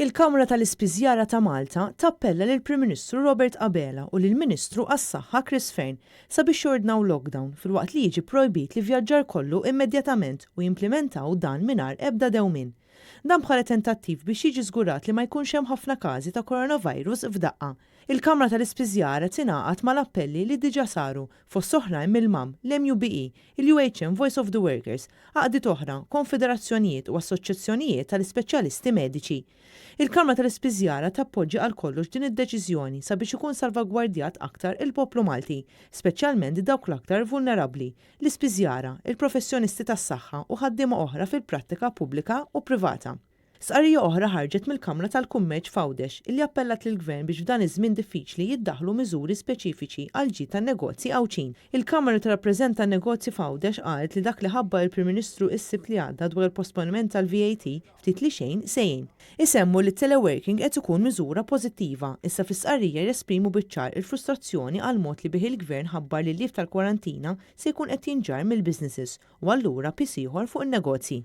Il-Kamra tal-Ispiżjara ta' Malta tappella lill-Prim Ministru Robert Abela u lill-Ministru għas-Saħħa Chris sabiex jordnaw lockdown filwaqt li jiġi projbit li vjaġġar kollu immedjatament u jimplementaw dan mingħajr ebda dewmien. Dan bħala tentattiv biex jiġi żgurat li ma jkunx hemm ħafna każi ta' coronavirus f'daqqa. Il-Kamra tal-Ispiżjara tingħaqad mal-appelli li diġà saru fost oħrajn mill-MAM, l-MUBE, il-UHM Voice of the Workers, għaqdiet oħra, konfederazzjonijiet u assoċjazzjonijiet tal-ispeċjalisti mediċi. Il-Kamra tal-Ispiżjara tappoġġi għal kollox din id-deċiżjoni sabiex ikun salvagwardjat aktar il-poplu Malti, speċjalment dawk l-aktar vulnerabbli, l-ispiżjara, il-professjonisti tas-saħħa u ħaddiema oħra fil-prattika pubblika u privata. Sqarrija oħra ħarġet mill-Kamra tal-Kummerċ Fawdex illi appellat lill-Gvern biex f'dan iż-żmien diffiċli jiddaħħlu miżuri speċifiċi għal ġid tan-negozji għawċin. Il-Kamra tirrappreżenta n-negozji Fawdex qalet li dak li ħabba il-Prim Ministru s-Sibt li għadda dwar il-posponiment tal-VAT ftit li xejn sejjin. Isemmu li teleworking qed ikun miżura pożittiva, issa fis-sqarrija jesprimu biċ-ċar il-frustrazzjoni għal mod li bih il-Gvern ħabbar li l-lief tal-kwarantina se jkun qed jinġar mill-businesses u allura pis ieħor fuq in-negozji.